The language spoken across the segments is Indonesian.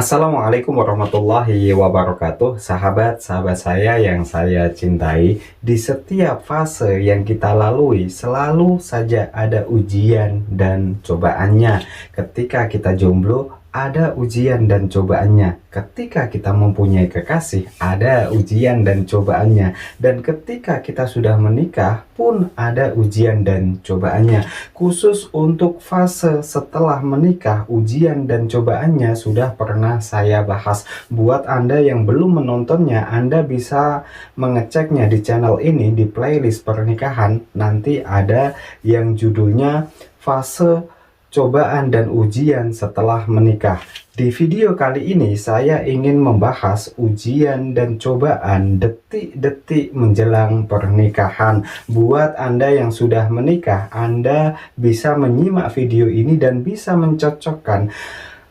Assalamualaikum warahmatullahi wabarakatuh. Sahabat-sahabat saya yang saya cintai, di setiap fase yang kita lalui selalu saja ada ujian dan cobaannya. Ketika kita jomblo, ada ujian dan cobaannya. Ketika kita mempunyai kekasih, ada ujian dan cobaannya. Dan ketika kita sudah menikah pun ada ujian dan cobaannya. Khusus untuk fase setelah menikah, ujian dan cobaannya sudah pernah saya bahas. Buat Anda yang belum menontonnya, Anda bisa mengeceknya di channel ini, di playlist pernikahan. Nanti ada yang judulnya fase cobaan dan ujian setelah menikah. Di video kali ini saya ingin membahas ujian dan cobaan detik-detik menjelang pernikahan. Buat Anda yang sudah menikah, Anda bisa menyimak video ini dan bisa mencocokkan.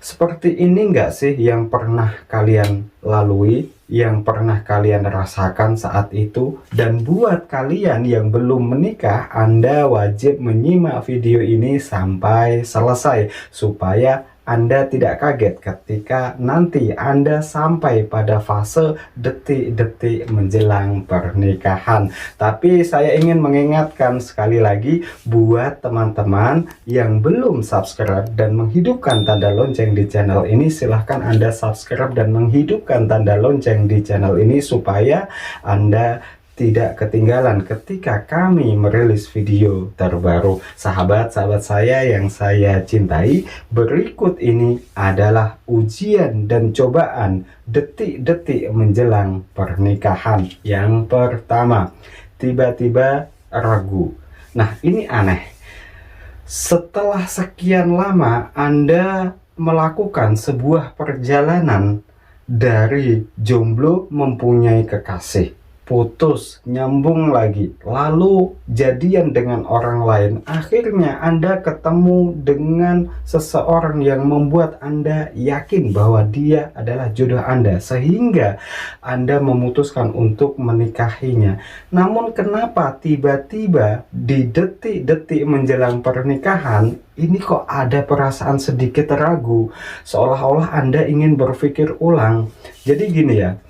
Seperti ini enggak sih yang pernah kalian lalui, yang pernah kalian rasakan saat itu? Dan buat kalian yang belum menikah, Anda wajib menyimak video ini sampai selesai supaya Anda tidak kaget ketika nanti Anda sampai pada fase detik-detik menjelang pernikahan. Tapi saya ingin mengingatkan sekali lagi buat teman-teman yang belum subscribe dan menghidupkan tanda lonceng di channel ini, silahkan Anda subscribe dan menghidupkan tanda lonceng di channel ini supaya Anda tidak ketinggalan ketika kami merilis video terbaru. Sahabat-sahabat saya yang saya cintai, berikut ini adalah ujian dan cobaan detik-detik menjelang pernikahan. Yang pertama, tiba-tiba ragu. Nah, ini aneh. Setelah sekian lama Anda melakukan sebuah perjalanan dari jomblo mempunyai kekasih, putus, nyambung lagi, lalu jadian dengan orang lain. Akhirnya Anda ketemu dengan seseorang yang membuat Anda yakin bahwa dia adalah jodoh Anda, sehingga Anda memutuskan untuk menikahinya. Namun kenapa tiba-tiba di detik-detik menjelang pernikahan ini kok ada perasaan sedikit ragu, seolah-olah Anda ingin berpikir ulang? Jadi gini ya,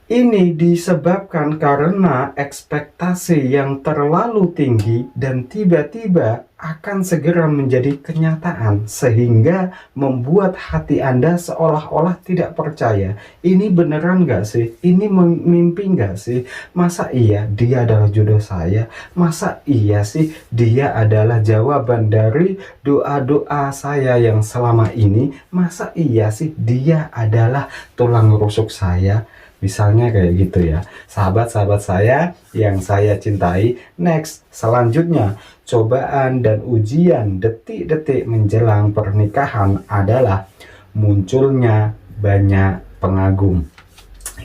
ini disebabkan karena ekspektasi yang terlalu tinggi dan tiba-tiba akan segera menjadi kenyataan, sehingga membuat hati Anda seolah-olah tidak percaya. Ini beneran gak sih? Ini mimpi gak sih? Masa iya dia adalah jodoh saya? Masa iya sih dia adalah jawaban dari doa-doa saya yang selama ini? Masa iya sih dia adalah tulang rusuk saya? Misalnya kayak gitu ya, sahabat-sahabat saya yang saya cintai. Next, selanjutnya, cobaan dan ujian detik-detik menjelang pernikahan adalah munculnya banyak pengagum.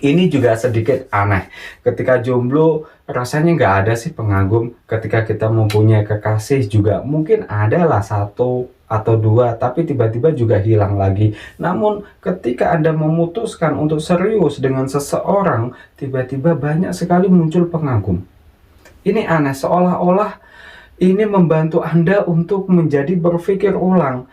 Ini juga sedikit aneh. Ketika jomblo rasanya nggak ada sih pengagum. Ketika kita mempunyai kekasih juga mungkin adalah satu atau dua, tapi tiba-tiba juga hilang lagi. Namun ketika Anda memutuskan untuk serius dengan seseorang, tiba-tiba banyak sekali muncul pengagum. Ini aneh, seolah-olah ini membantu Anda untuk menjadi berpikir ulang,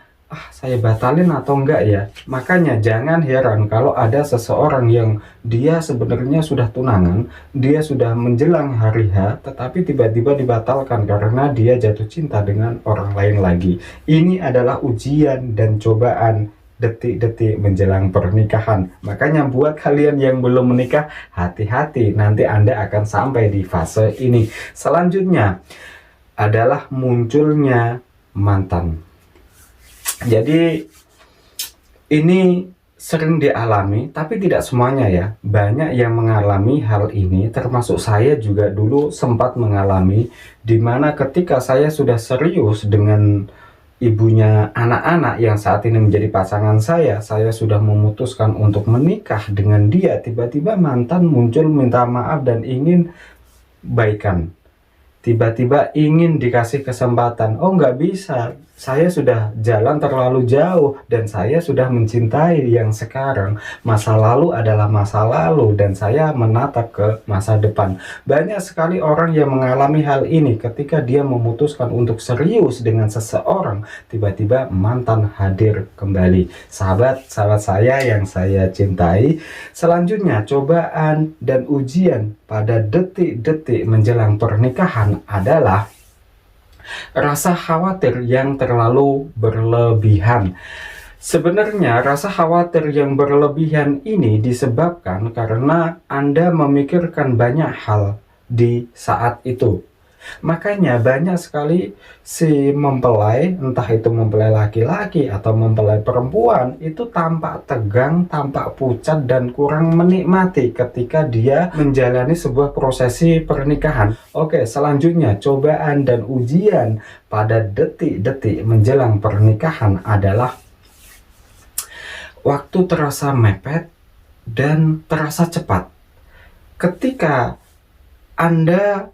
saya batalin atau enggak ya? Makanya jangan heran kalau ada seseorang yang dia sebenarnya sudah tunangan, dia sudah menjelang hari H, tetapi tiba-tiba dibatalkan karena dia jatuh cinta dengan orang lain lagi. Ini adalah ujian dan cobaan detik-detik menjelang pernikahan. Makanya buat kalian yang belum menikah, hati-hati, nanti Anda akan sampai di fase ini. Selanjutnya adalah munculnya mantan. Jadi ini sering dialami, tapi tidak semuanya ya. Banyak yang mengalami hal ini, termasuk saya juga dulu sempat mengalami, dimana ketika saya sudah serius dengan ibunya anak-anak yang saat ini menjadi pasangan saya sudah memutuskan untuk menikah dengan dia, tiba-tiba mantan muncul minta maaf dan ingin baikan. Tiba-tiba ingin dikasih kesempatan. Oh nggak bisa, saya sudah jalan terlalu jauh dan saya sudah mencintai yang sekarang. Masa lalu adalah masa lalu dan saya menatap ke masa depan. Banyak sekali orang yang mengalami hal ini ketika dia memutuskan untuk serius dengan seseorang, tiba-tiba mantan hadir kembali. Sahabat-sahabat saya yang saya cintai, selanjutnya cobaan dan ujian pada detik-detik menjelang pernikahan adalah rasa khawatir yang terlalu berlebihan. Sebenarnya rasa khawatir yang berlebihan ini disebabkan karena Anda memikirkan banyak hal di saat itu. Makanya banyak sekali si mempelai, entah itu mempelai laki-laki atau mempelai perempuan, itu tampak tegang, tampak pucat dan kurang menikmati ketika dia menjalani sebuah prosesi pernikahan. Oke, selanjutnya cobaan dan ujian pada detik-detik menjelang pernikahan adalah waktu terasa mepet dan terasa cepat. Ketika Anda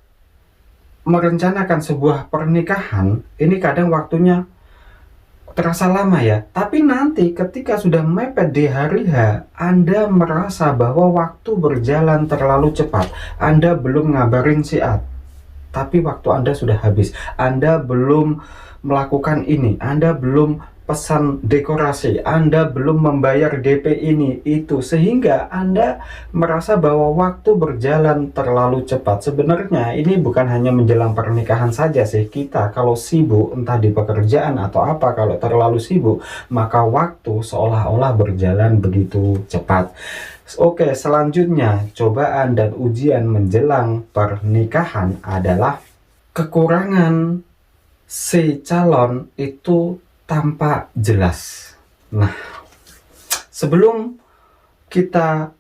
merencanakan sebuah pernikahan, ini kadang waktunya terasa lama ya. Tapi nanti ketika sudah mepet di hari H, Anda merasa bahwa waktu berjalan terlalu cepat. Anda belum ngabarin si A, tapi waktu Anda sudah habis. Anda belum melakukan ini, Anda belum pesan dekorasi, Anda belum membayar DP ini itu, sehingga Anda merasa bahwa waktu berjalan terlalu cepat. Sebenarnya ini bukan hanya menjelang pernikahan saja sih. Kita kalau sibuk entah di pekerjaan atau apa, kalau terlalu sibuk maka waktu seolah-olah berjalan begitu cepat. Oke, selanjutnya cobaan dan ujian menjelang pernikahan adalah kekurangan si calon itu tampak jelas. Nah, sebelum kita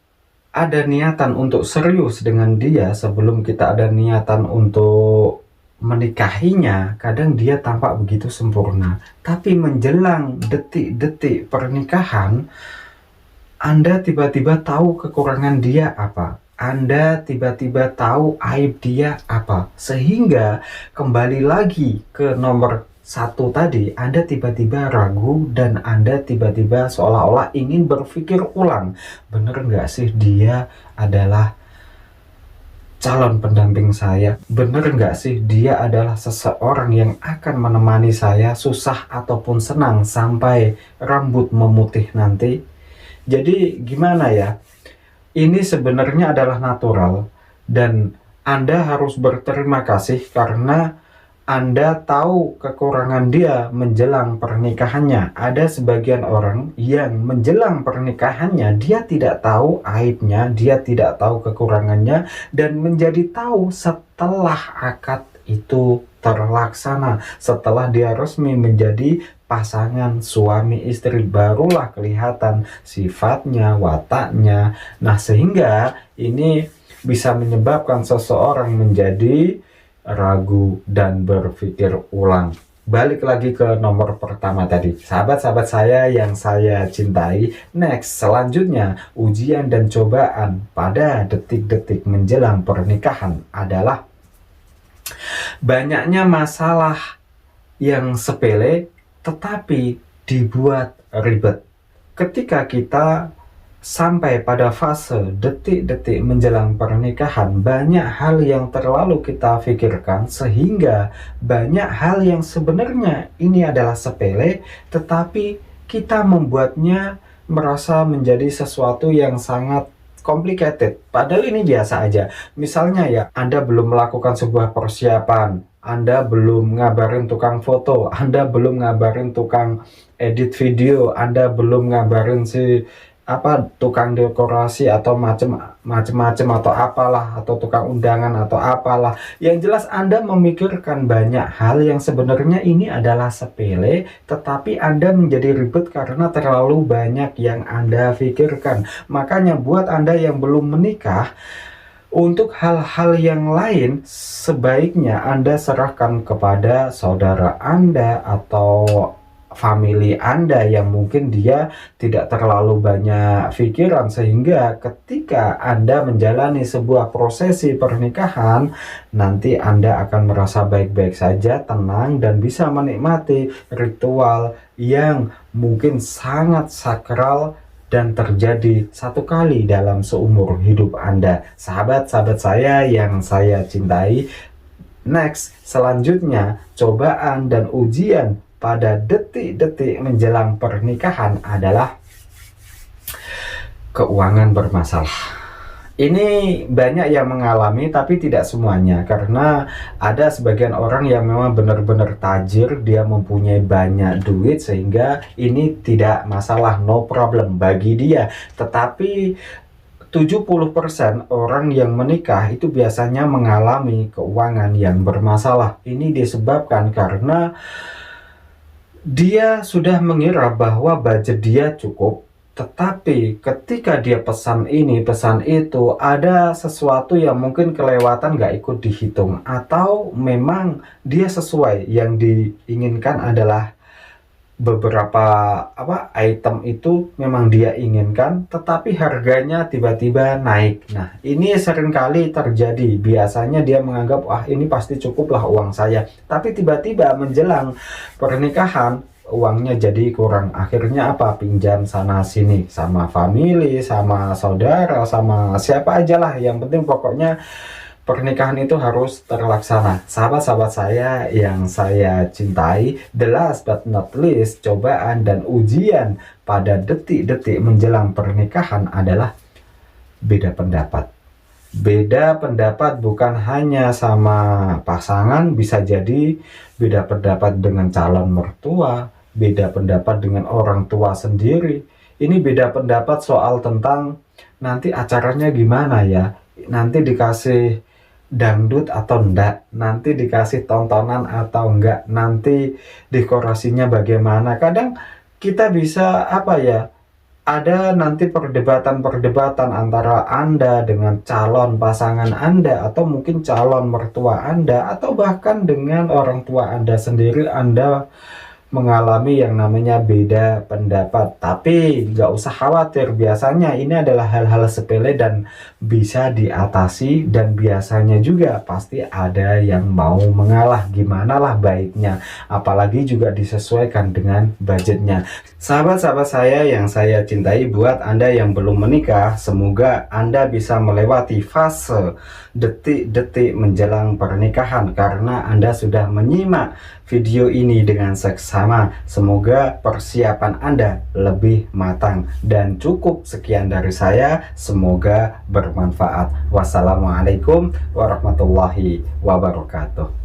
ada niatan untuk serius dengan dia, sebelum kita ada niatan untuk menikahinya, kadang dia tampak begitu sempurna. Tapi menjelang detik-detik pernikahan, Anda tiba-tiba tahu kekurangan dia apa. Anda tiba-tiba tahu aib dia apa. Sehingga kembali lagi ke nomor satu tadi, Anda tiba-tiba ragu dan Anda tiba-tiba seolah-olah ingin berpikir ulang. Bener nggak sih dia adalah calon pendamping saya? Bener nggak sih dia adalah seseorang yang akan menemani saya susah ataupun senang sampai rambut memutih nanti? Jadi gimana ya? Ini sebenarnya adalah natural dan Anda harus berterima kasih karena Anda tahu kekurangan dia menjelang pernikahannya. Ada sebagian orang yang menjelang pernikahannya dia tidak tahu aibnya, dia tidak tahu kekurangannya, dan menjadi tahu setelah akad itu terlaksana, setelah dia resmi menjadi pasangan suami istri, barulah kelihatan sifatnya, wataknya. Nah, sehingga ini bisa menyebabkan seseorang menjadi ragu dan berpikir ulang. Balik lagi ke nomor pertama tadi, sahabat-sahabat saya yang saya cintai. Next, selanjutnya ujian dan cobaan pada detik-detik menjelang pernikahan adalah banyaknya masalah yang sepele tetapi dibuat ribet. Ketika kita sampai pada fase detik-detik menjelang pernikahan, banyak hal yang terlalu kita pikirkan sehingga banyak hal yang sebenarnya ini adalah sepele, tetapi kita membuatnya merasa menjadi sesuatu yang sangat complicated. Padahal ini biasa aja. Misalnya ya, Anda belum melakukan sebuah persiapan, Anda belum ngabarin tukang foto, Anda belum ngabarin tukang edit video, Anda belum ngabarin si tukang dekorasi atau macem-macem atau apalah, atau tukang undangan atau apalah. Yang jelas Anda memikirkan banyak hal yang sebenarnya ini adalah sepele, tetapi Anda menjadi ribet karena terlalu banyak yang Anda pikirkan. Makanya buat Anda yang belum menikah, untuk hal-hal yang lain sebaiknya Anda serahkan kepada saudara Anda atau family Anda yang mungkin dia tidak terlalu banyak pikiran, sehingga ketika Anda menjalani sebuah prosesi pernikahan, nanti Anda akan merasa baik-baik saja, tenang, dan bisa menikmati ritual yang mungkin sangat sakral dan terjadi satu kali dalam seumur hidup Anda. Sahabat-sahabat saya yang saya cintai, next, selanjutnya, cobaan dan ujian pada detik-detik menjelang pernikahan adalah keuangan bermasalah. Ini banyak yang mengalami, tapi tidak semuanya, karena ada sebagian orang yang memang benar-benar tajir, dia mempunyai banyak duit, sehingga ini tidak masalah, no problem bagi dia. Tetapi 70% orang yang menikah itu biasanya mengalami keuangan yang bermasalah. Ini disebabkan karena dia sudah mengira bahwa budget dia cukup, tetapi ketika dia pesan ini, pesan itu, ada sesuatu yang mungkin kelewatan, nggak ikut dihitung, atau memang dia sesuai yang diinginkan adalah beberapa item itu memang dia inginkan, tetapi harganya tiba-tiba naik. Nah, ini seringkali terjadi. Biasanya dia menganggap, wah ini pasti cukuplah uang saya, tapi tiba-tiba menjelang pernikahan uangnya jadi kurang. Akhirnya apa? Pinjam sana sini sama family, sama saudara, sama siapa aja lah, yang penting pokoknya pernikahan itu harus terlaksana. Sahabat-sahabat saya yang saya cintai, the last but not least, cobaan dan ujian pada detik-detik menjelang pernikahan adalah beda pendapat. Beda pendapat bukan hanya sama pasangan, bisa jadi beda pendapat dengan calon mertua, beda pendapat dengan orang tua sendiri. Ini beda pendapat soal tentang nanti acaranya gimana ya, nanti dikasih dangdut atau enggak, nanti dikasih tontonan atau enggak, nanti dekorasinya bagaimana. Kadang kita bisa ada nanti perdebatan-perdebatan antara Anda dengan calon pasangan Anda, atau mungkin calon mertua Anda, atau bahkan dengan orang tua Anda sendiri. Anda mengalami yang namanya beda pendapat, tapi nggak usah khawatir, biasanya ini adalah hal-hal sepele dan bisa diatasi, dan biasanya juga pasti ada yang mau mengalah. Gimana lah baiknya, apalagi juga disesuaikan dengan budgetnya. Sahabat-sahabat saya yang saya cintai, buat Anda yang belum menikah, semoga Anda bisa melewati fase detik-detik menjelang pernikahan, karena Anda sudah menyimak video ini dengan seksama. Semoga persiapan Anda lebih matang dan cukup. Sekian dari saya, semoga bermanfaat. Wassalamualaikum warahmatullahi wabarakatuh.